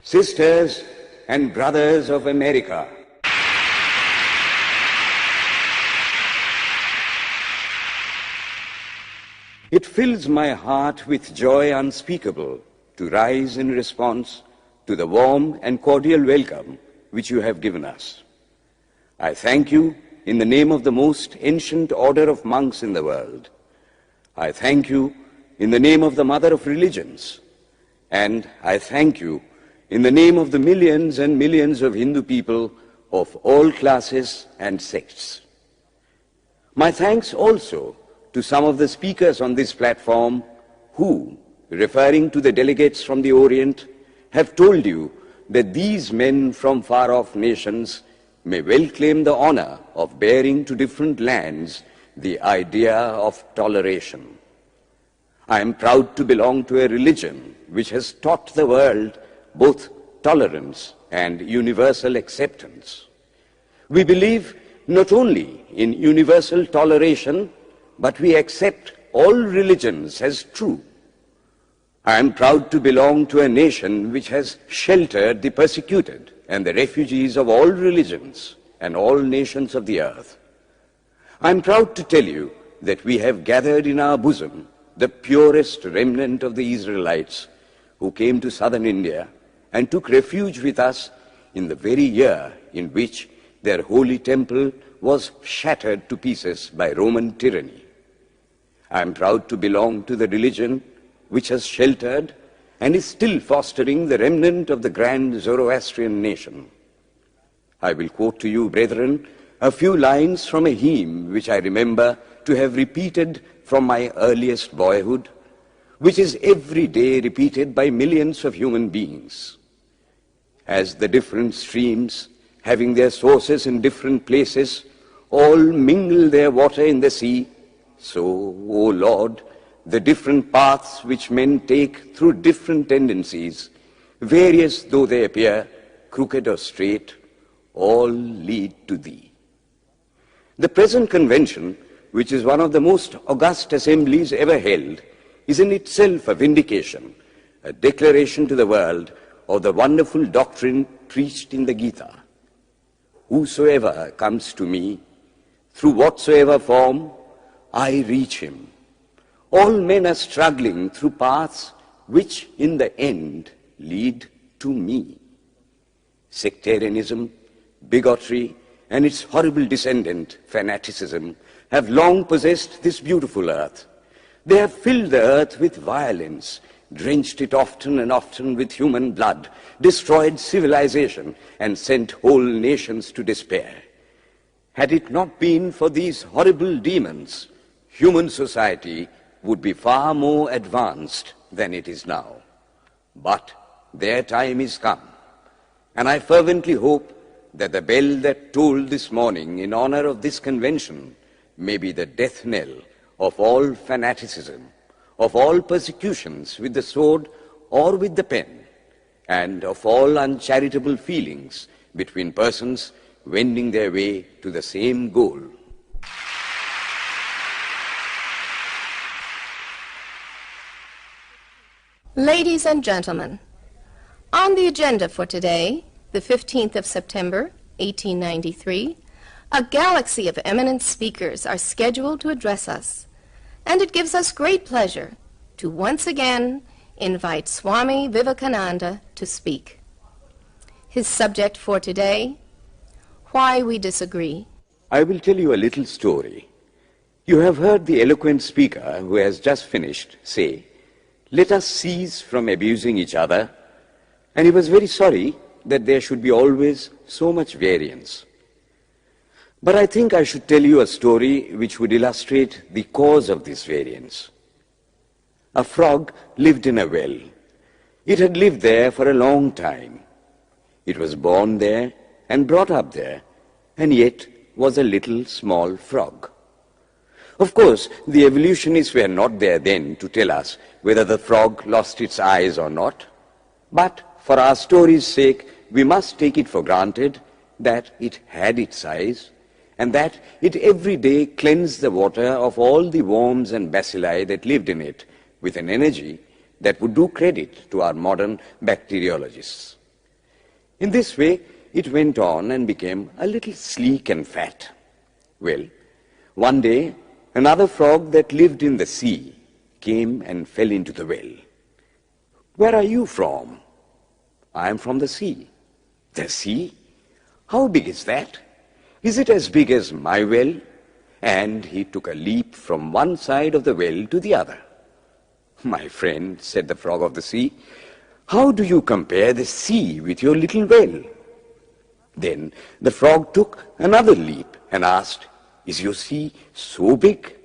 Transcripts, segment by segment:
Sisters and brothers of America, it fills my heart with joy unspeakable to rise in response to the warm and cordial welcome which you have given us. I thank you in the name of the most ancient order of monks in the world. I thank you in the name of the mother of religions. And I thank you in the name of the millions and millions of Hindu people of all classes and sects. My thanks also to some of the speakers on this platform who, referring to the delegates from the Orient, have told you that these men from far-off nations may well claim the honor of bearing to different lands the idea of toleration. I am proud to belong to a religion which has taught the world both tolerance and universal acceptance. We believe not only in universal toleration, but we accept all religions as true. I am proud to belong to a nation which has sheltered the persecuted and the refugees of all religions and all nations of the earth. I am proud to tell you that we have gathered in our bosom the purest remnant of the Israelites who came to southern India and took refuge with us in the very year in which their holy temple was shattered to pieces by Roman tyranny. I am proud to belong to the religion which has sheltered and is still fostering the remnant of the grand Zoroastrian nation. I will quote to you, brethren, a few lines from a hymn which I remember to have repeated from my earliest boyhood, which is every day repeated by millions of human beings. As the different streams, having their sources in different places, all mingle their water in the sea, so, O Lord, the different paths which men take through different tendencies, various though they appear, crooked or straight, all lead to Thee. The present convention, which is one of the most august assemblies ever held, is in itself a vindication, a declaration to the world of the wonderful doctrine preached in the Gita. Whosoever comes to me, through whatsoever form, I reach him. All men are struggling through paths which in the end lead to me. Sectarianism, bigotry, and its horrible descendant, fanaticism, have long possessed this beautiful earth. They have filled the earth with violence, drenched it often and often with human blood, destroyed civilization, and sent whole nations to despair. Had it not been for these horrible demons, human society would be far more advanced than it is now. But their time is come, and I fervently hope that the bell that tolled this morning in honor of this convention may be the death knell of all fanaticism, of all persecutions with the sword or with the pen, and of all uncharitable feelings between persons wending their way to the same goal. Ladies and gentlemen, on the agenda for today, the 15th of September, 1893, a galaxy of eminent speakers are scheduled to address us, and it gives us great pleasure to once again invite Swami Vivekananda to speak. His subject for today, Why We Disagree. I will tell you a little story. You have heard the eloquent speaker who has just finished say, "Let us cease from abusing each other," and he was very sorry that there should be always so much variance. But I think I should tell you a story which would illustrate the cause of this variance. A frog lived in a well. It had lived there for a long time. It was born there and brought up there, and yet was a little small frog. Of course, the evolutionists were not there then to tell us whether the frog lost its eyes or not. But for our story's sake, we must take it for granted that it had its eyes, and that it every day cleansed the water of all the worms and bacilli that lived in it with an energy that would do credit to our modern bacteriologists. In this way, it went on and became a little sleek and fat. Well, one day, another frog that lived in the sea came and fell into the well. Where are you from? I am from the sea. The sea? How big is that? Is it as big as my well? And he took a leap from one side of the well to the other. My friend, said the frog of the sea, how do you compare the sea with your little well? Then the frog took another leap and asked, is your sea so big?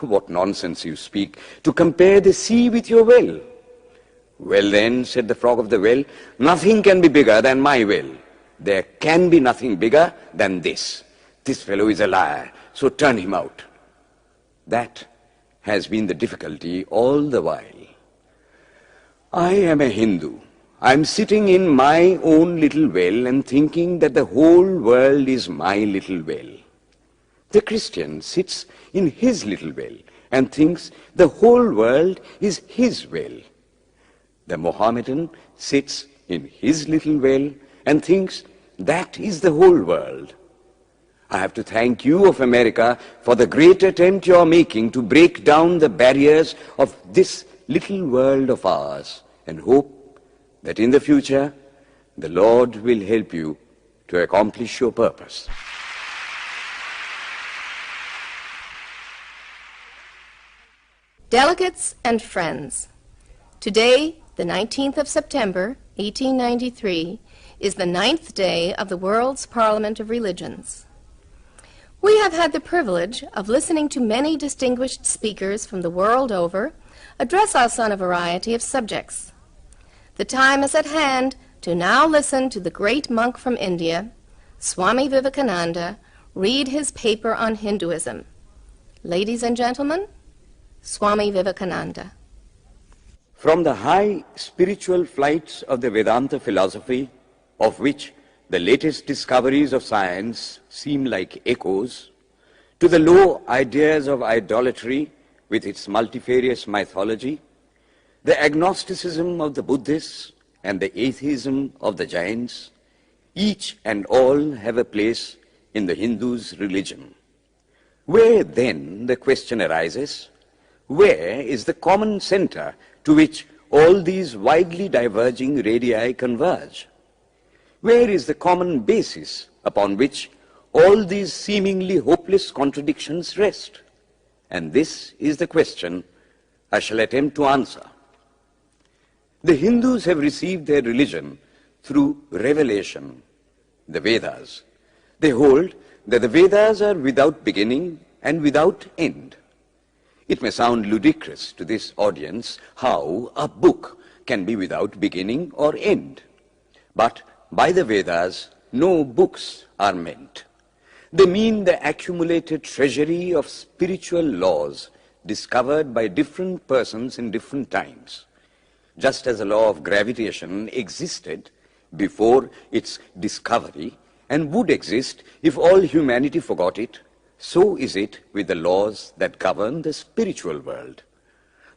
What nonsense you speak, to compare the sea with your well. Well then, said the frog of the well, nothing can be bigger than my well. There can be nothing bigger than this. This fellow is a liar, so turn him out. That has been the difficulty all the while. I am a Hindu. I am sitting in my own little well and thinking that the whole world is my little well. The Christian sits in his little well and thinks the whole world is his well. The Mohammedan sits in his little well and thinks that is the whole world. I have to thank you of America for the great attempt you are making to break down the barriers of this little world of ours, and hope that in the future the Lord will help you to accomplish your purpose. Delegates and friends, today, the 19th of September, 1893, is the 9th day of the World's Parliament of Religions. We have had the privilege of listening to many distinguished speakers from the world over address us on a variety of subjects. The time is at hand to now listen to the great monk from India, Swami Vivekananda, read his paper on Hinduism. Ladies and gentlemen, Swami Vivekananda. From the high spiritual flights of the Vedanta philosophy, of which the latest discoveries of science seem like echoes, to the low ideas of idolatry with its multifarious mythology, the agnosticism of the Buddhists and the atheism of the Jains, each and all have a place in the Hindu's religion. Where then, the question arises, where is the common center to which all these widely diverging radii converge? Where is the common basis upon which all these seemingly hopeless contradictions rest? And this is the question I shall attempt to answer. The Hindus have received their religion through revelation, the Vedas. They hold that the Vedas are without beginning and without end. It may sound ludicrous to this audience how a book can be without beginning or end. But by the Vedas, no books are meant. They mean the accumulated treasury of spiritual laws discovered by different persons in different times. Just as the law of gravitation existed before its discovery and would exist if all humanity forgot it, so is it with the laws that govern the spiritual world.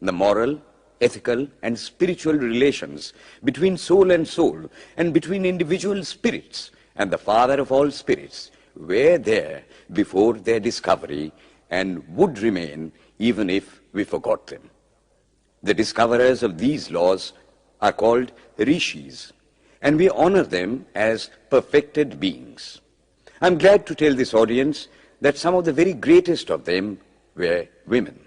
The moral, ethical, and spiritual relations between soul and between individual spirits and the Father of all spirits were there before their discovery and would remain even if we forgot them. The discoverers of these laws are called rishis, and we honor them as perfected beings. I'm glad to tell this audience that some of the very greatest of them were women.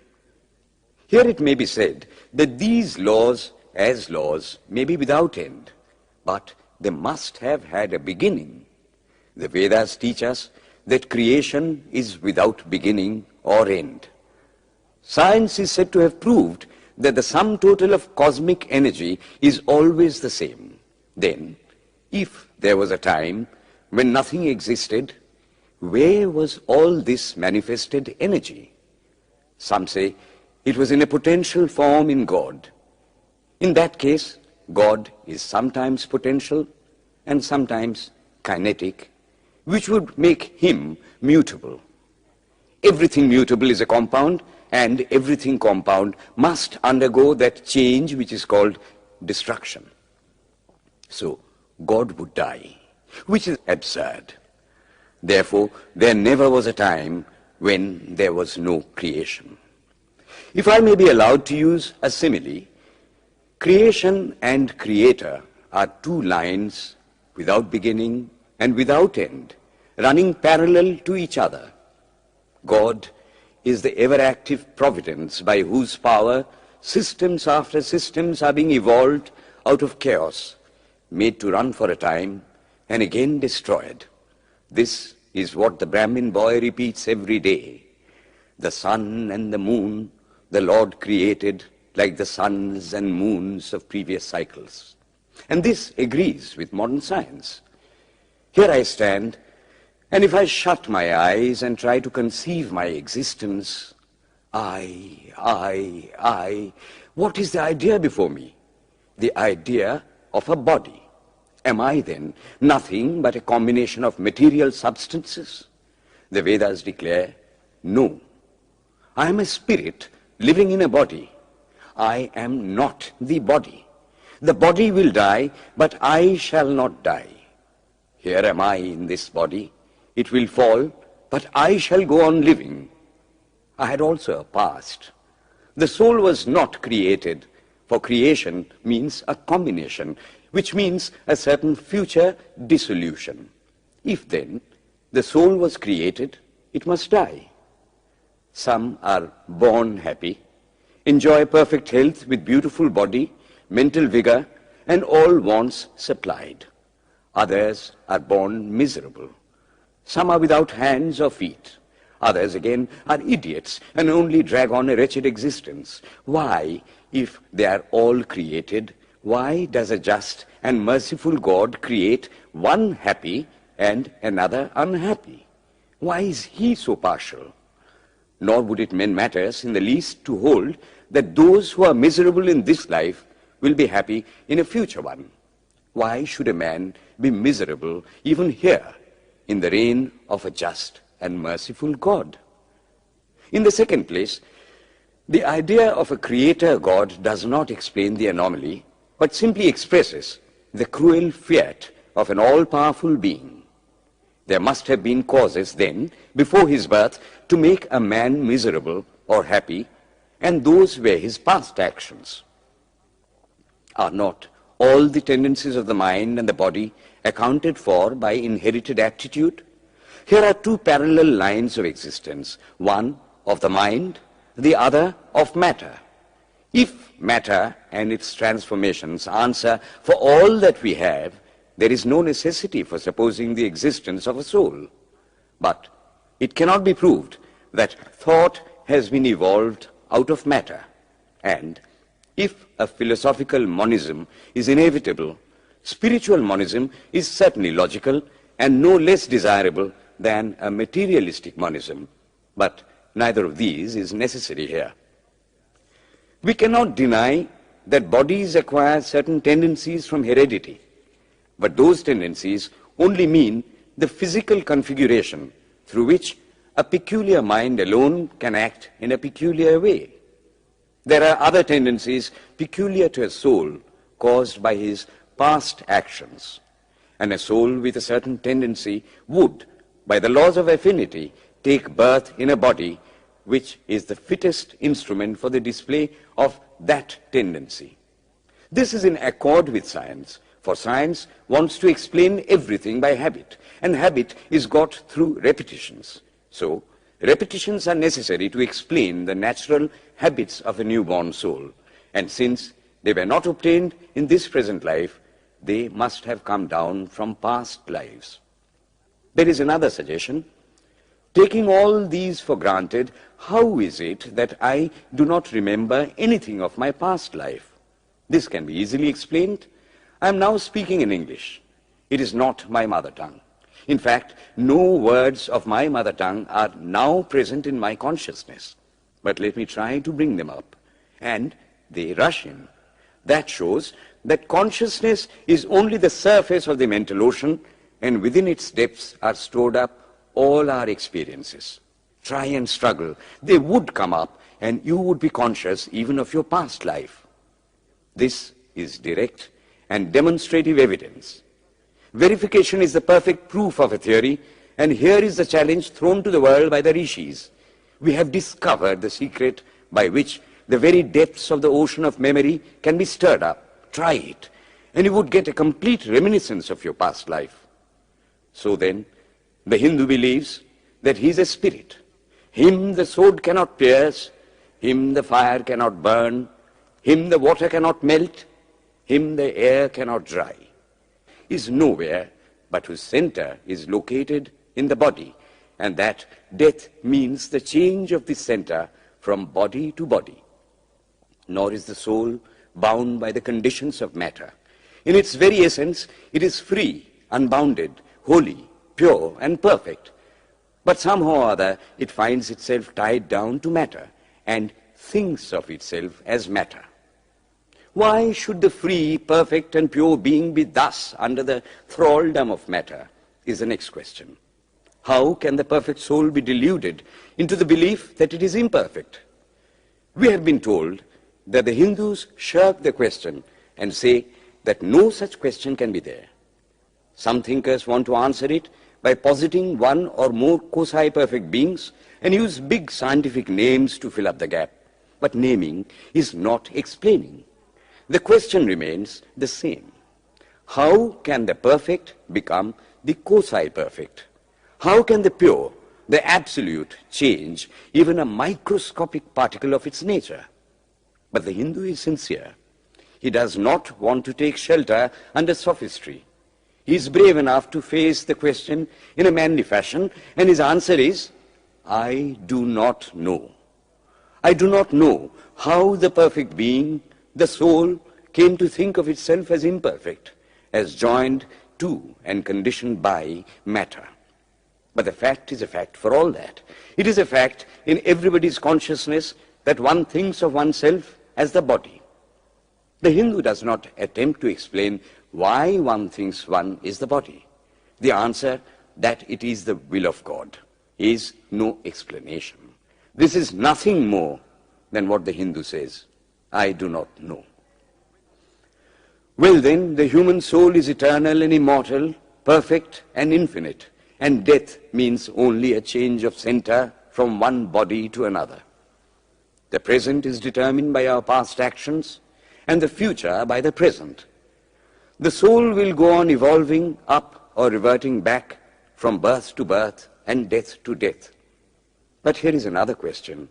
Here it may be said that these laws, as laws, may be without end, but they must have had a beginning. The Vedas teach us that creation is without beginning or end. Science is said to have proved that the sum total of cosmic energy is always the same. Then, if there was a time when nothing existed, where was all this manifested energy? Some say it was in a potential form in God. In that case, God is sometimes potential and sometimes kinetic, which would make him mutable. Everything mutable is a compound, and everything compound must undergo that change which is called destruction. So, God would die, which is absurd. Therefore, there never was a time when there was no creation. If I may be allowed to use a simile, creation and creator are two lines without beginning and without end, running parallel to each other. God is the ever-active providence by whose power systems after systems are being evolved out of chaos, made to run for a time and again destroyed. This is what the Brahmin boy repeats every day. The sun and the moon the Lord created like the suns and moons of previous cycles. And this agrees with modern science. Here I stand, and if I shut my eyes and try to conceive my existence, what is the idea before me? The idea of a body. Am I then nothing but a combination of material substances? The Vedas declare, no. I am a spirit living in a body. I am not the body. The body will die, but I shall not die. Here am I in this body. It will fall, but I shall go on living. I had also a past. The soul was not created, for creation means a combination, which means a certain future dissolution. If then the soul was created, it must die. Some are born happy, enjoy perfect health with beautiful body, mental vigor, and all wants supplied. Others are born miserable. Some are without hands or feet. Others again are idiots and only drag on a wretched existence. Why, if they are all created, why does a just and merciful God create one happy and another unhappy? Why is he so partial? Nor would it mend matters in the least to hold that those who are miserable in this life will be happy in a future one. Why should a man be miserable even here in the reign of a just and merciful God? In the second place, the idea of a creator God does not explain the anomaly, but simply expresses the cruel fiat of an all-powerful being. There must have been causes then, before his birth, to make a man miserable or happy, and those were his past actions. Are not all the tendencies of the mind and the body accounted for by inherited aptitude? Here are two parallel lines of existence, one of the mind, the other of matter. If matter and its transformations answer for all that we have, there is no necessity for supposing the existence of a soul. But it cannot be proved that thought has been evolved out of matter. And if a philosophical monism is inevitable, spiritual monism is certainly logical and no less desirable than a materialistic monism. But neither of these is necessary here. We cannot deny that bodies acquire certain tendencies from heredity, but those tendencies only mean the physical configuration through which a peculiar mind alone can act in a peculiar way. There are other tendencies peculiar to a soul caused by his past actions, and a soul with a certain tendency would, by the laws of affinity, take birth in a body which is the fittest instrument for the display of that tendency. This is in accord with science, for science wants to explain everything by habit, and habit is got through repetitions. So, repetitions are necessary to explain the natural habits of a newborn soul, and since they were not obtained in this present life, they must have come down from past lives. There is another suggestion. Taking all these for granted, how is it that I do not remember anything of my past life? This can be easily explained. I am now speaking in English. It is not my mother tongue. In fact, no words of my mother tongue are now present in my consciousness. But let me try to bring them up. And they rush in. That shows that consciousness is only the surface of the mental ocean, and within its depths are stored up all our experiences. Try and struggle. They would come up, and you would be conscious even of your past life. This is direct and demonstrative evidence. Verification is the perfect proof of a theory, and here is the challenge thrown to the world by the rishis. We have discovered the secret by which the very depths of the ocean of memory can be stirred up. Try it, and you would get a complete reminiscence of your past life. So then, the Hindu believes that he is a spirit. Him the sword cannot pierce, him the fire cannot burn, him the water cannot melt, him the air cannot dry. He is nowhere but whose center is located in the body, and that death means the change of the center from body to body. Nor is the soul bound by the conditions of matter. In its very essence, it is free, unbounded, holy, pure, and perfect. But somehow or other, it finds itself tied down to matter and thinks of itself as matter. Why should the free, perfect, and pure being be thus under the thraldom of matter, is the next question. How can the perfect soul be deluded into the belief that it is imperfect? We have been told that the Hindus shirk the question and say that no such question can be there. Some thinkers want to answer it by positing one or more quasi-perfect beings and use big scientific names to fill up the gap. But naming is not explaining. The question remains the same. How can the perfect become the quasi-perfect? How can the pure, the absolute, change even a microscopic particle of its nature? But the Hindu is sincere. He does not want to take shelter under sophistry. He is brave enough to face the question in a manly fashion, and his answer is, I do not know. I do not know how the perfect being, the soul, came to think of itself as imperfect, as joined to and conditioned by matter. But the fact is a fact for all that. It is a fact in everybody's consciousness that one thinks of oneself as the body. The Hindu does not attempt to explain why one thinks one is the body. The answer, that it is the will of God, is no explanation. This is nothing more than what the Hindu says, I do not know. Well then, the human soul is eternal and immortal, perfect and infinite, and death means only a change of center from one body to another. The present is determined by our past actions, and the future by the present. The soul will go on evolving up or reverting back from birth to birth and death to death. But here is another question.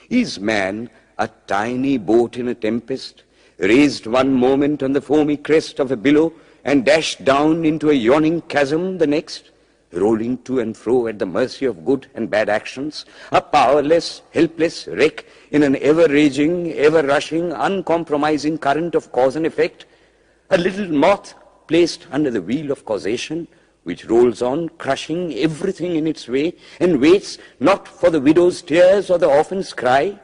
Is man a tiny boat in a tempest, raised one moment on the foamy crest of a billow and dashed down into a yawning chasm the next, rolling to and fro at the mercy of good and bad actions, a powerless, helpless wreck in an ever-raging, ever-rushing, uncompromising current of cause and effect, a little moth placed under the wheel of causation, which rolls on, crushing everything in its way, and waits not for the widow's tears or the orphan's cry?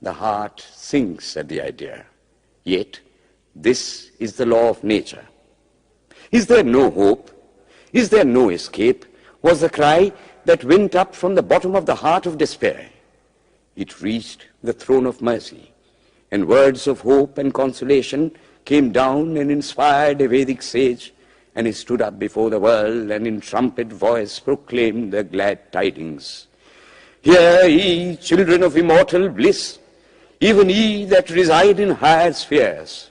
The heart sinks at the idea. Yet, this is the law of nature. Is there no hope? Is there no escape? Was the cry that went up from the bottom of the heart of despair. It reached the throne of mercy, and words of hope and consolation came down and inspired a Vedic sage, and he stood up before the world and in trumpet voice proclaimed the glad tidings. Hear ye, children of immortal bliss, even ye that reside in higher spheres.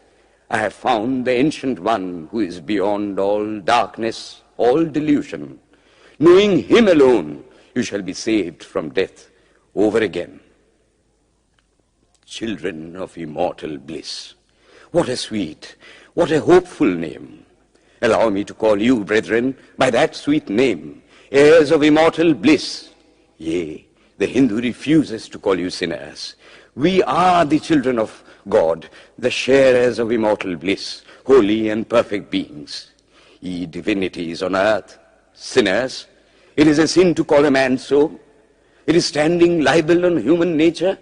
I have found the ancient one who is beyond all darkness, all delusion. Knowing him alone, you shall be saved from death over again. Children of immortal bliss. What a sweet, what a hopeful name. Allow me to call you, brethren, by that sweet name, heirs of immortal bliss. Yea, the Hindu refuses to call you sinners. We are the children of God, the sharers of immortal bliss, holy and perfect beings. Ye divinities on earth, sinners, it is a sin to call a man so. It is standing libel on human nature.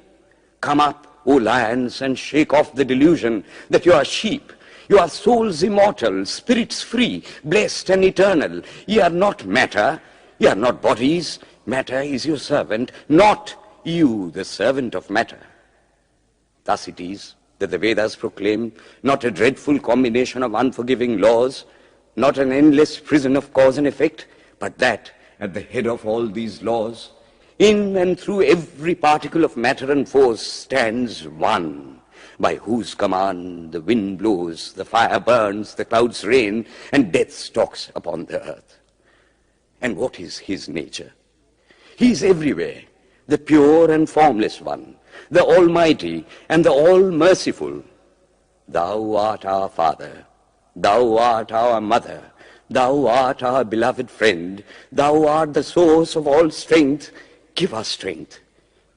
Come up, O lions, and shake off the delusion that you are sheep. You are souls immortal, spirits free, blessed and eternal. Ye are not matter, ye are not bodies. Matter is your servant, not you the servant of matter. Thus it is that the Vedas proclaim not a dreadful combination of unforgiving laws, not an endless prison of cause and effect, but that at the head of all these laws, in and through every particle of matter and force stands one, by whose command the wind blows, the fire burns, the clouds rain, and death stalks upon the earth. And what is his nature? He is everywhere, the pure and formless one, the Almighty and the All-Merciful. Thou art our Father, thou art our Mother, thou art our beloved friend, thou art the source of all strength, give us strength.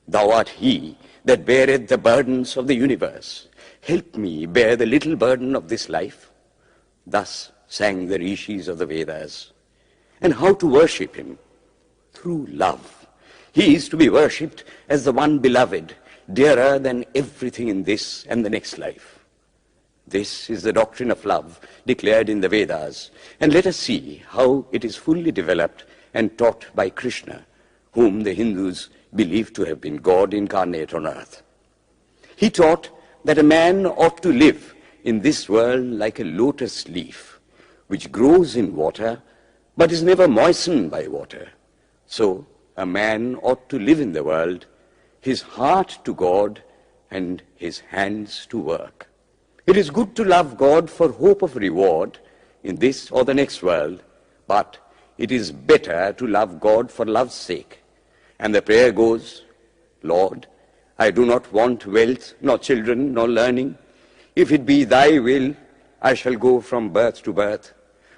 Thou art he that beareth the burdens of the universe. Help me bear the little burden of this life. Thus sang the rishis of the Vedas. And how to worship him? Through love. He is to be worshipped as the one beloved, dearer than everything in this and the next life. This is the doctrine of love declared in the Vedas, and let us see how it is fully developed and taught by Krishna, whom the Hindus believe to have been God incarnate on earth. He taught that a man ought to live in this world like a lotus leaf, which grows in water but is never moistened by water. So a man ought to live in the world, his heart to God and his hands to work. It is good to love God for hope of reward in this or the next world, but it is better to love God for love's sake. And the prayer goes, Lord, I do not want wealth, nor children, nor learning. If it be thy will, I shall go from birth to birth.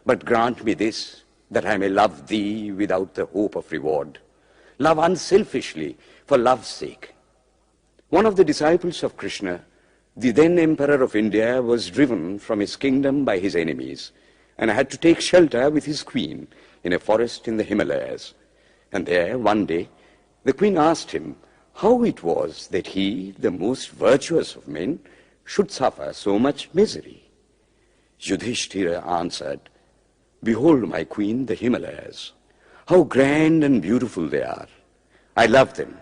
But grant me this, that I may love thee without the hope of reward. Love unselfishly for love's sake. One of the disciples of Krishna, the then Emperor of India, was driven from his kingdom by his enemies and had to take shelter with his queen in a forest in the Himalayas. And there, one day, the queen asked him how it was that he, the most virtuous of men, should suffer so much misery. Yudhishthira answered, Behold, my queen, the Himalayas. How grand and beautiful they are. I love them.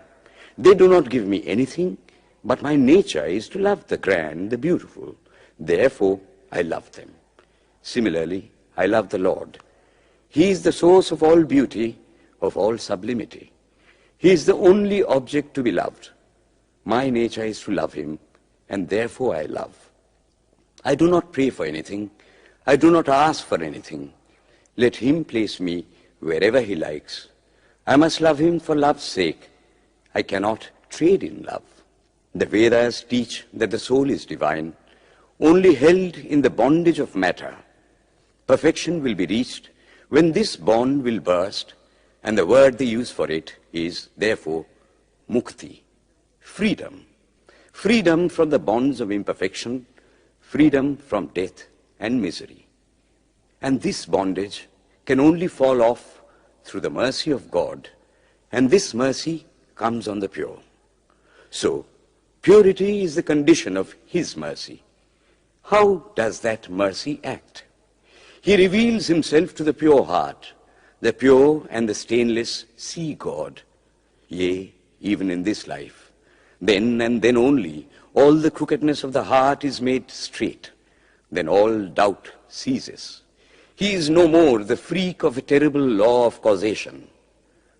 They do not give me anything, but my nature is to love the grand, the beautiful. Therefore, I love them. Similarly, I love the Lord. He is the source of all beauty, of all sublimity. He is the only object to be loved. My nature is to love him, and therefore I love. I do not pray for anything. I do not ask for anything. Let him place me wherever he likes. I must love him for love's sake. I cannot trade in love. The Vedas teach that the soul is divine, only held in the bondage of matter. Perfection will be reached when this bond will burst, and the word they use for it is, therefore, mukti, freedom. Freedom from the bonds of imperfection, freedom from death and misery. And this bondage can only fall off through the mercy of God, and this mercy comes on the pure. So, purity is the condition of his mercy. How does that mercy act? He reveals himself to the pure heart. The pure and the stainless see God. Yea, even in this life. Then and then only, all the crookedness of the heart is made straight. Then all doubt ceases. He is no more the freak of a terrible law of causation.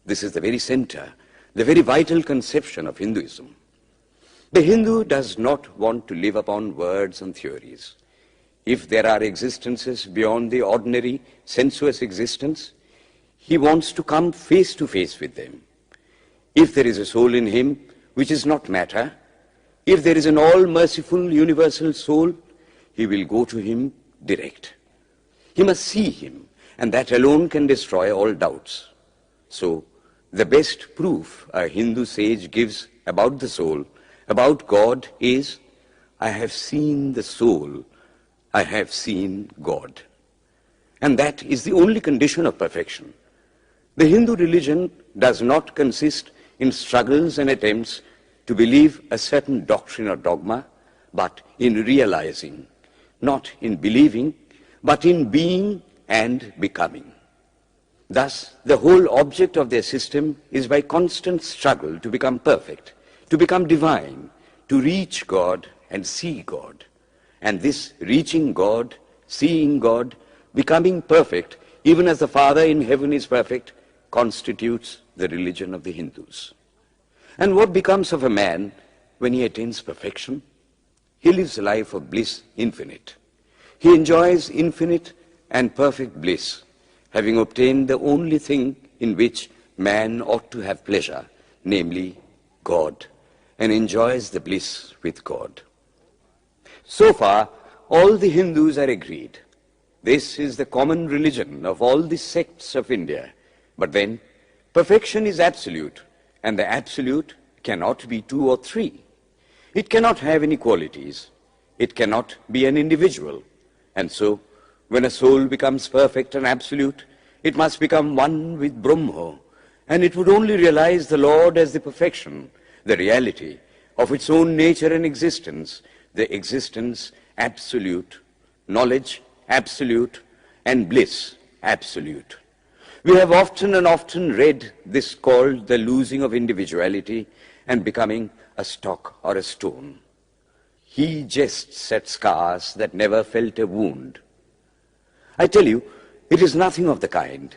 This is the very center, the very vital conception of Hinduism. The Hindu does not want to live upon words and theories. If there are existences beyond the ordinary sensuous existence, he wants to come face to face with them. If there is a soul in him which is not matter, if there is an all-merciful universal soul, he will go to him direct. He must see him, and that alone can destroy all doubts. So, the best proof a Hindu sage gives about the soul, about God, is, I have seen the soul, I have seen God. And that is the only condition of perfection. The Hindu religion does not consist in struggles and attempts to believe a certain doctrine or dogma, but in realizing, not in believing, but in being and becoming. Thus, the whole object of their system is by constant struggle to become perfect, to become divine, to reach God and see God. And this reaching God, seeing God, becoming perfect, even as the Father in heaven is perfect, constitutes the religion of the Hindus. And what becomes of a man when he attains perfection? He lives a life of bliss infinite. He enjoys infinite and perfect bliss, having obtained the only thing in which man ought to have pleasure, namely God, and enjoys the bliss with God. So far, all the Hindus are agreed. This is the common religion of all the sects of India. But then, perfection is absolute, and the absolute cannot be two or three. It cannot have any qualities. It cannot be an individual. And so, when a soul becomes perfect and absolute, it must become one with Brahma, and it would only realize the Lord as the perfection, the reality of its own nature and existence, the existence absolute, knowledge absolute, and bliss absolute. We have often and often read this called the losing of individuality and becoming a stock or a stone. He jests at scars that never felt a wound. I tell you, it is nothing of the kind.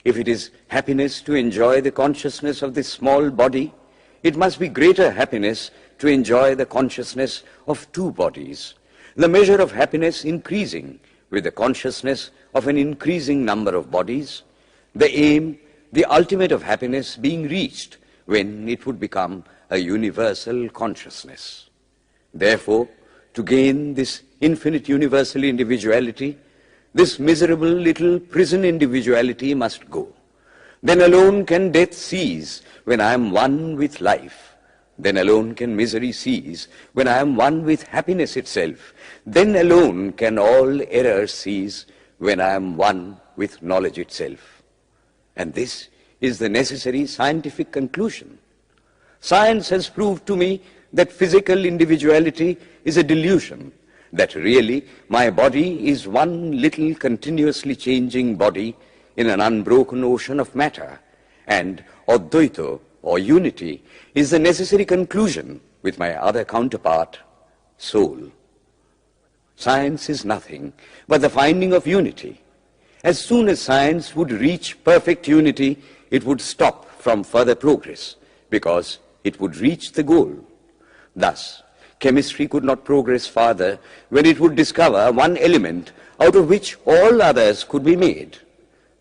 If it is happiness to enjoy the consciousness of this small body, it must be greater happiness to enjoy the consciousness of two bodies, the measure of happiness increasing with the consciousness of an increasing number of bodies, the aim, the ultimate of happiness being reached when it would become a universal consciousness. Therefore, to gain this infinite universal individuality, this miserable little prison individuality must go. Then alone can death cease when I am one with life. Then alone can misery cease when I am one with happiness itself. Then alone can all error cease when I am one with knowledge itself. And this is the necessary scientific conclusion. Science has proved to me that physical individuality is a delusion, that really my body is one little continuously changing body in an unbroken ocean of matter, and Advaita, or unity, is the necessary conclusion with my other counterpart, soul. Science is nothing but the finding of unity. As soon as science would reach perfect unity, it would stop from further progress, because it would reach the goal. Thus, chemistry could not progress farther when it would discover one element out of which all others could be made.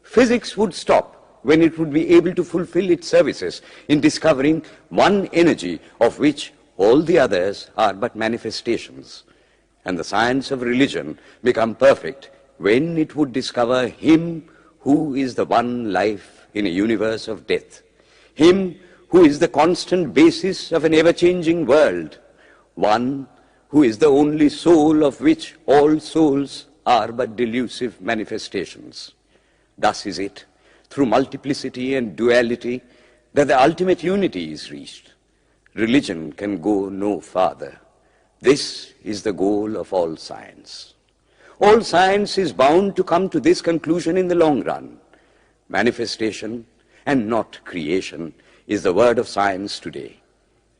Physics would stop when it would be able to fulfill its services in discovering one energy of which all the others are but manifestations. And the science of religion become perfect when it would discover Him who is the one life in a universe of death, Him who is the constant basis of an ever-changing world, one who is the only soul of which all souls are but delusive manifestations. Thus is it, through multiplicity and duality, that the ultimate unity is reached. Religion can go no farther. This is the goal of all science. All science is bound to come to this conclusion in the long run. Manifestation and not creation is the word of science today.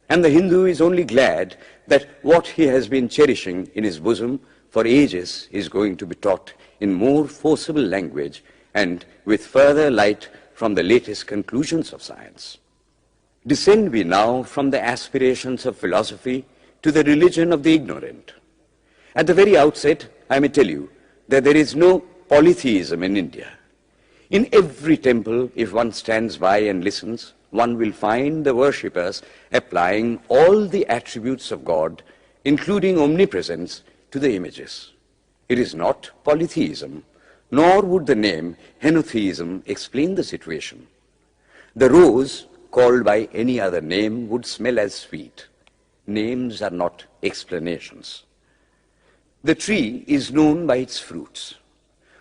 And the Hindu is only glad that what he has been cherishing in his bosom for ages is going to be taught in more forcible language and with further light from the latest conclusions of science. Descend we now from the aspirations of philosophy to the religion of the ignorant. At the very outset, I may tell you that there is no polytheism in India. In every temple, if one stands by and listens, one will find the worshippers applying all the attributes of God, including omnipresence, to the images. It is not polytheism, nor would the name henotheism explain the situation. The rose, called by any other name, would smell as sweet. Names are not explanations. The tree is known by its fruits.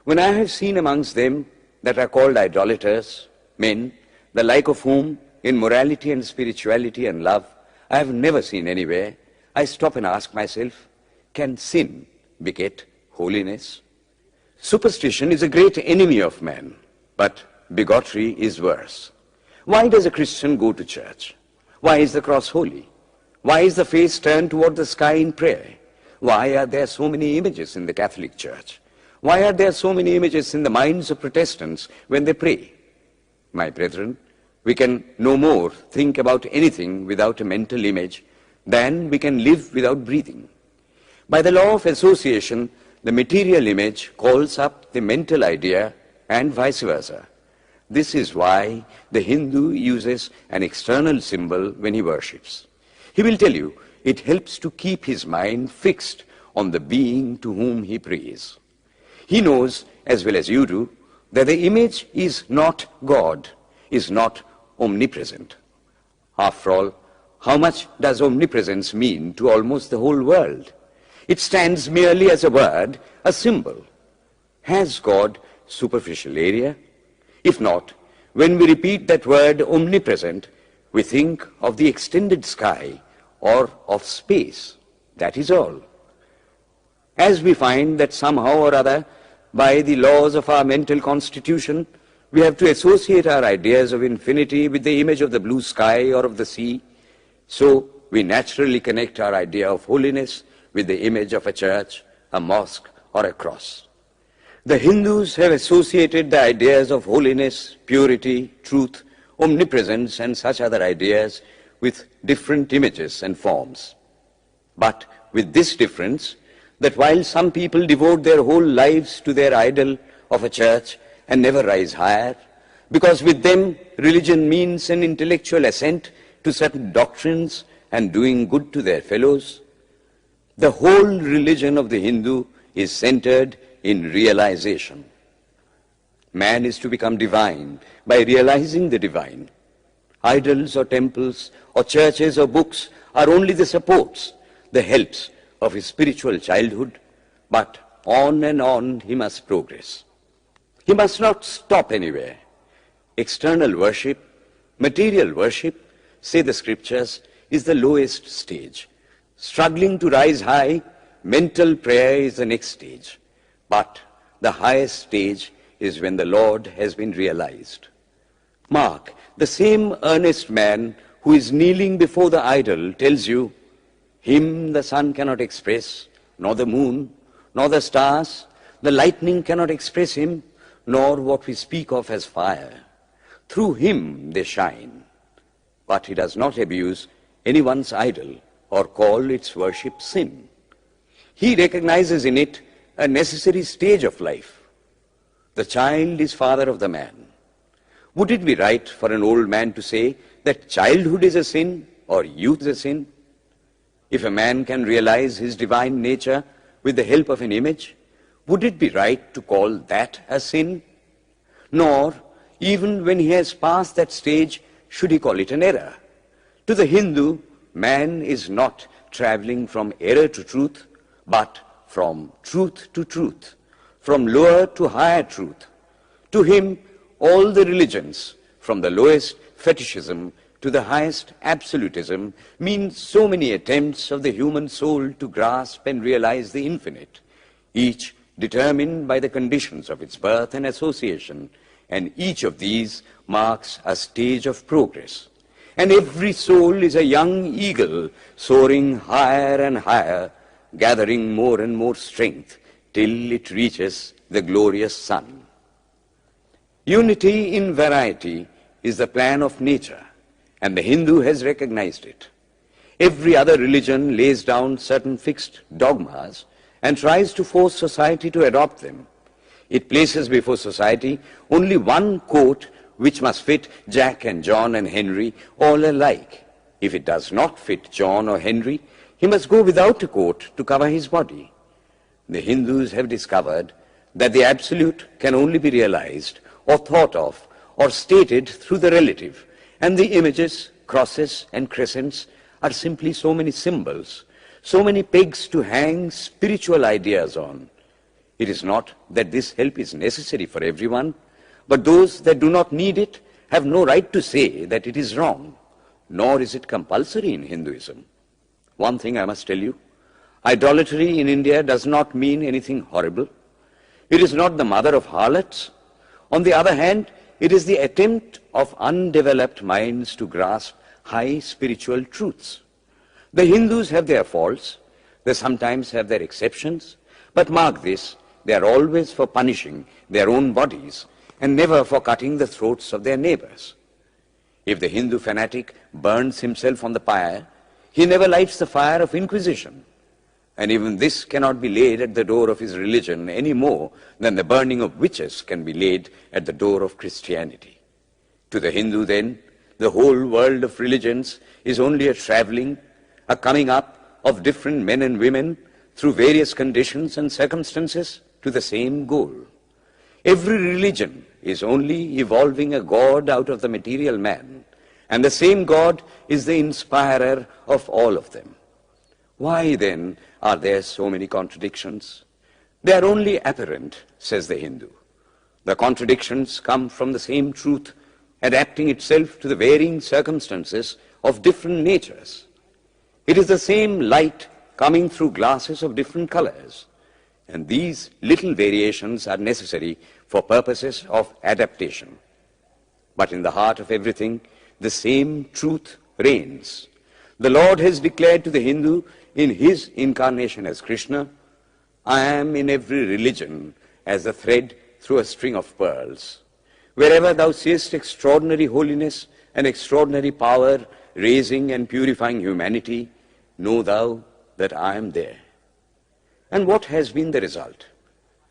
When I have seen amongst them that are called idolaters, men, the like of whom, in morality and spirituality and love, I have never seen anywhere, I stop and ask myself, can sin beget holiness? Superstition is a great enemy of man, but bigotry is worse. Why does a Christian go to church? Why is the cross holy? Why is the face turned toward the sky in prayer? Why are there so many images in the Catholic Church? Why are there so many images in the minds of Protestants when they pray? My brethren, we can no more think about anything without a mental image than we can live without breathing. By the law of association, the material image calls up the mental idea and vice versa. This is why the Hindu uses an external symbol when he worships. He will tell you it helps to keep his mind fixed on the being to whom he prays. He knows, as well as you do, that the image is not God, is not omnipresent. After all, how much does omnipresence mean to almost the whole world? It stands merely as a word, a symbol. Has God superficial area? If not, when we repeat that word omnipresent, we think of the extended sky or of space. That is all. As we find that somehow or other, by the laws of our mental constitution, we have to associate our ideas of infinity with the image of the blue sky or of the sea, so we naturally connect our idea of holiness with the image of a church, a mosque, or a cross. The Hindus have associated the ideas of holiness, purity, truth, omnipresence, and such other ideas with different images and forms. But with this difference, that while some people devote their whole lives to their idol of a church and never rise higher, because with them religion means an intellectual assent to certain doctrines and doing good to their fellows, the whole religion of the Hindu is centered in realization. Man is to become divine by realizing the divine. Idols or temples or churches or books are only the supports, the helps of his spiritual childhood, but on and on he must progress. He must not stop anywhere. External worship, material worship, say the scriptures, is the lowest stage. Struggling to rise high, mental prayer is the next stage. But the highest stage is when the Lord has been realized. Mark, the same earnest man who is kneeling before the idol tells you, him the sun cannot express, nor the moon, nor the stars, the lightning cannot express him, nor what we speak of as fire. Through him they shine. But he does not abuse anyone's idol or call its worship sin. He recognizes in it a necessary stage of life. The child is father of the man. Would it be right for an old man to say that childhood is a sin or youth is a sin? If a man can realize his divine nature with the help of an image, would it be right to call that a sin? Nor, even when he has passed that stage, should he call it an error. To the Hindu, man is not traveling from error to truth, but from truth to truth, from lower to higher truth. To him, all the religions, from the lowest fetishism to the highest absolutism, mean so many attempts of the human soul to grasp and realize the infinite, each determined by the conditions of its birth and association, and each of these marks a stage of progress. And every soul is a young eagle soaring higher and higher, gathering more and more strength till it reaches the glorious sun. Unity in variety is the plan of nature, and the Hindu has recognized it. Every other religion lays down certain fixed dogmas and tries to force society to adopt them. It places before society only one coat which must fit Jack and John and Henry all alike. If it does not fit John or Henry, he must go without a coat to cover his body. The Hindus have discovered that the absolute can only be realized or thought of or stated through the relative, and the images, crosses and crescents are simply so many symbols, so many pegs to hang spiritual ideas on. It is not that this help is necessary for everyone, but those that do not need it have no right to say that it is wrong, nor is it compulsory in Hinduism. One thing I must tell you, idolatry in India does not mean anything horrible. It is not the mother of harlots. On the other hand, it is the attempt of undeveloped minds to grasp high spiritual truths. The Hindus have their faults, they sometimes have their exceptions, but mark this, they are always for punishing their own bodies and never for cutting the throats of their neighbors. If the Hindu fanatic burns himself on the pyre, he never lights the fire of inquisition. And even this cannot be laid at the door of his religion any more than the burning of witches can be laid at the door of Christianity. To the Hindu, then, the whole world of religions is only a traveling, a coming up of different men and women through various conditions and circumstances to the same goal. Every religion is only evolving a God out of the material man, and the same God is the inspirer of all of them. Why, then, are there so many contradictions? They are only apparent, says the Hindu. The contradictions come from the same truth, adapting itself to the varying circumstances of different natures. It is the same light coming through glasses of different colors, and these little variations are necessary for purposes of adaptation. But in the heart of everything, the same truth reigns. The Lord has declared to the Hindu in his incarnation as Krishna, I am in every religion as a thread through a string of pearls. Wherever thou seest extraordinary holiness and extraordinary power raising and purifying humanity, know thou that I am there. And what has been the result?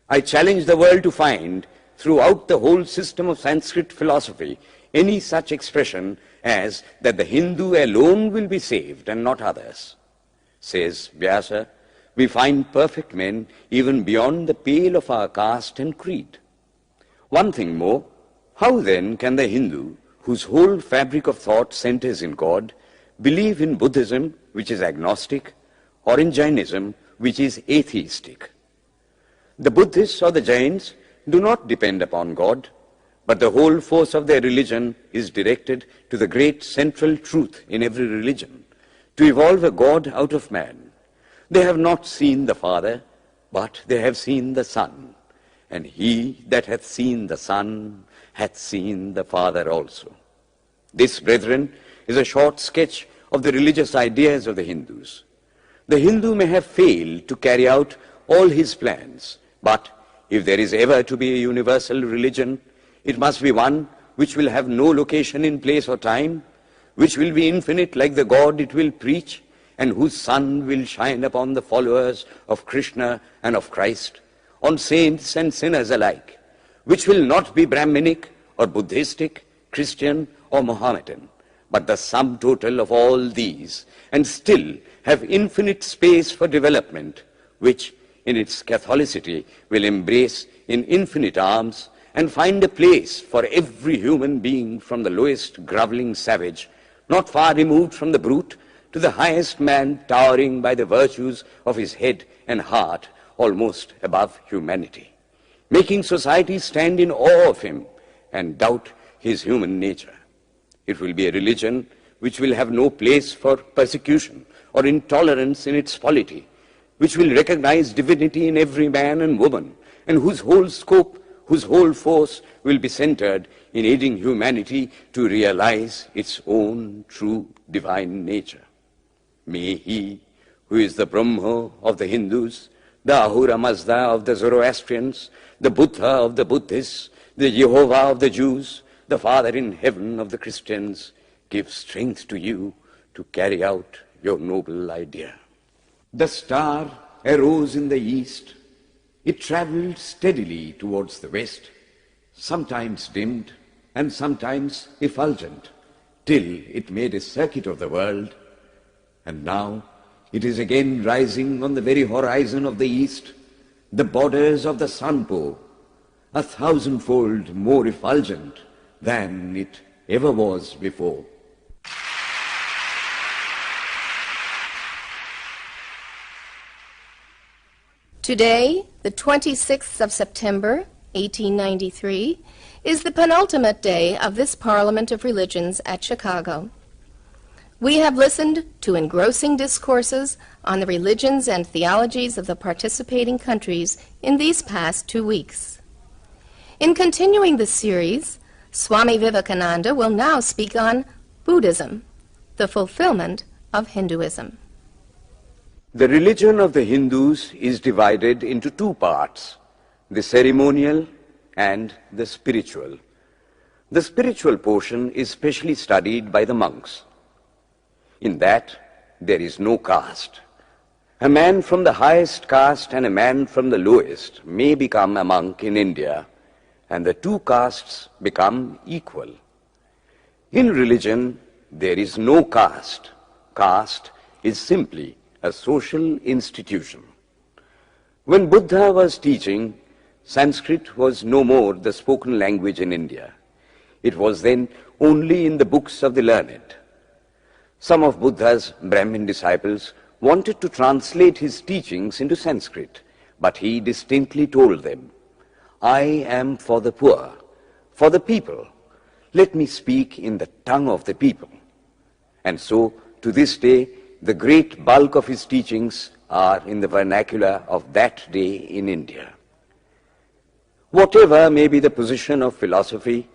I challenge the world to find throughout the whole system of Sanskrit philosophy any such expression as that the Hindu alone will be saved and not others. Says Vyasa, we find perfect men even beyond the pale of our caste and creed. One thing more, how then can the Hindu, whose whole fabric of thought centers in God, believe in Buddhism, which is agnostic, or in Jainism, which is atheistic? The Buddhists or the Jains do not depend upon God, but the whole force of their religion is directed to the great central truth in every religion, to evolve a God out of man. They have not seen the Father, but they have seen the Son, and he that hath seen the Son hath seen the Father also. This, brethren, is a short sketch of the religious ideas of the Hindus. The Hindu may have failed to carry out all his plans, but if there is ever to be a universal religion, it must be one which will have no location in place or time, which will be infinite like the God it will preach, and whose sun will shine upon the followers of Krishna and of Christ, on saints and sinners alike, which will not be Brahminic or Buddhistic, Christian or Mohammedan, but the sum total of all these, and still have infinite space for development, which in its Catholicity will embrace in infinite arms and find a place for every human being, from the lowest groveling savage, not far removed from the brute, to the highest man towering by the virtues of his head and heart almost above humanity, making society stand in awe of him and doubt his human nature. It will be a religion which will have no place for persecution or intolerance in its polity, which will recognize divinity in every man and woman, and whose whole scope, whose whole force will be centered in aiding humanity to realize its own true divine nature. May he, who is the Brahma of the Hindus, the Ahura Mazda of the Zoroastrians, the Buddha of the Buddhists, the Jehovah of the Jews, the Father in heaven of the Christians, give strength to you to carry out your noble idea. The star arose in the east. It traveled steadily towards the west, sometimes dimmed and sometimes effulgent, till it made a circuit of the world. And now it is again rising on the very horizon of the east, the borders of the sun pole, 1,000-fold more effulgent than it ever was before. Today, the 26th of September, 1893, is the penultimate day of this Parliament of Religions at Chicago. We have listened to engrossing discourses on the religions and theologies of the participating countries in these past 2 weeks. In continuing the series, Swami Vivekananda will now speak on Buddhism, the fulfillment of Hinduism. The religion of the Hindus is divided into two parts, the ceremonial and the spiritual. The spiritual portion is specially studied by the monks. In that, there is no caste. A man from the highest caste and a man from the lowest may become a monk in India, and the two castes become equal. In religion, there is no caste. Caste is simply a social institution. When Buddha was teaching, Sanskrit was no more the spoken language in India. It was then only in the books of the learned. Some of Buddha's Brahmin disciples wanted to translate his teachings into Sanskrit, but he distinctly told them, "I am for the poor, for the people. Let me speak in the tongue of the people." And so, to this day, the great bulk of his teachings are in the vernacular of that day in India. Whatever may be the position of philosophy,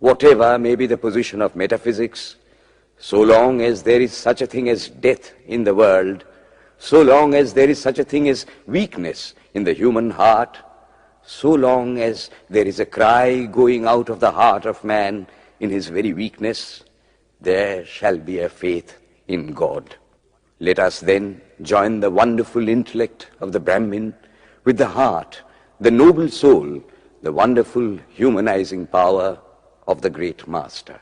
whatever may be the position of metaphysics, so long as there is such a thing as death in the world, so long as there is such a thing as weakness in the human heart, so long as there is a cry going out of the heart of man in his very weakness, there shall be a faith in God. Let us then join the wonderful intellect of the Brahmin with the heart, the noble soul, the wonderful humanizing power of the great Master.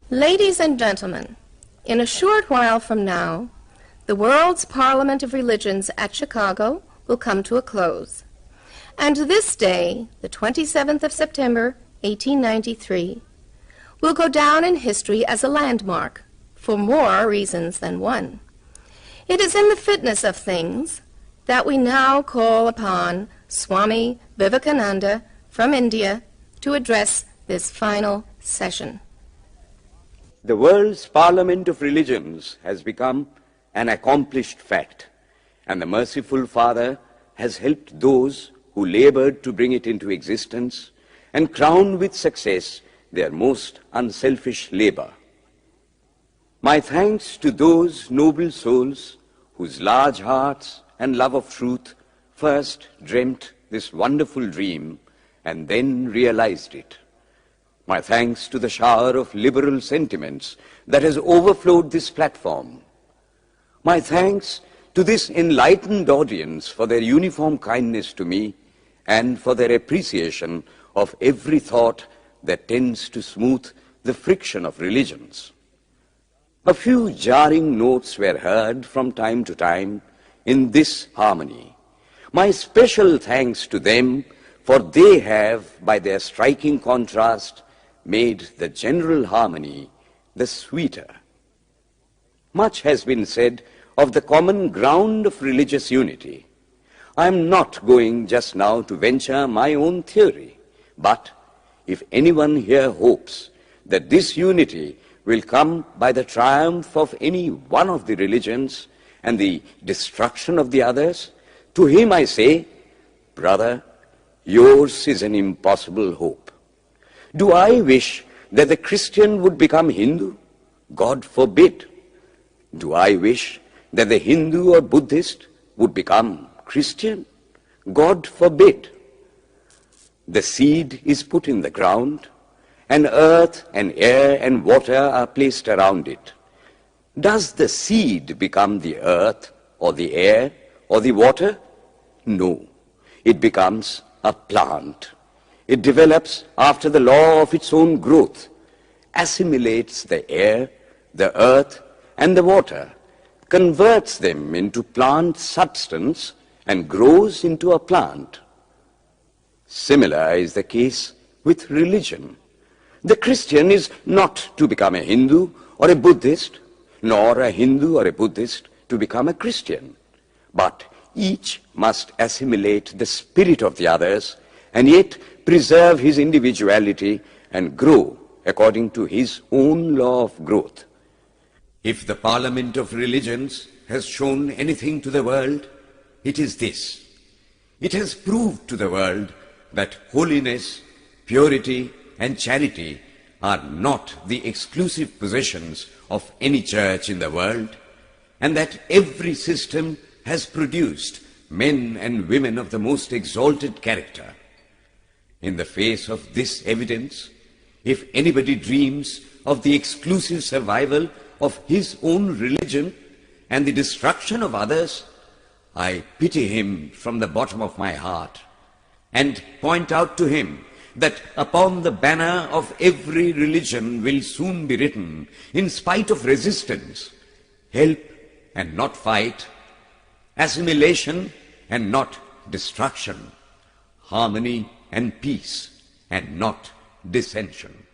Ladies and gentlemen, in a short while from now, the World's Parliament of Religions at Chicago will come to a close. And this day, the 27th of September, 1893, will go down in history as a landmark for more reasons than one. It is in the fitness of things that we now call upon Swami Vivekananda from India to address this final session. The world's Parliament of Religions has become an accomplished fact, and the merciful Father has helped those who labored to bring it into existence and crown with success their most unselfish labor. My thanks to those noble souls whose large hearts and love of truth first dreamt this wonderful dream and then realized it. My thanks to the shower of liberal sentiments that has overflowed this platform. My thanks to this enlightened audience for their uniform kindness to me and for their appreciation of every thought that tends to smooth the friction of religions. A few jarring notes were heard from time to time in this harmony. My special thanks to them, for they have, by their striking contrast, made the general harmony the sweeter. Much has been said of the common ground of religious unity. I am not going just now to venture my own theory, but if anyone here hopes that this unity will come by the triumph of any one of the religions and the destruction of the others, to him I say, brother, yours is an impossible hope. Do I wish that the Christian would become Hindu? God forbid. Do I wish that the Hindu or Buddhist would become Christian? God forbid. The seed is put in the ground, and earth and air and water are placed around it. Does the seed become the earth or the air or the water? No. It becomes a plant. It develops after the law of its own growth, assimilates the air, the earth, and the water, converts them into plant substance, and grows into a plant. Similar is the case with religion. The Christian is not to become a Hindu or a Buddhist, nor a Hindu or a Buddhist to become a Christian, but each must assimilate the spirit of the others and yet preserve his individuality and grow according to his own law of growth. If the Parliament of Religions has shown anything to the world, it is this. It has proved to the world that holiness, purity, and charity are not the exclusive possessions of any church in the world, and that every system has produced men and women of the most exalted character. In the face of this evidence, if anybody dreams of the exclusive survival of his own religion and the destruction of others, I pity him from the bottom of my heart and point out to him that upon the banner of every religion will soon be written, in spite of resistance, help and not fight, assimilation and not destruction, harmony and peace and not dissension.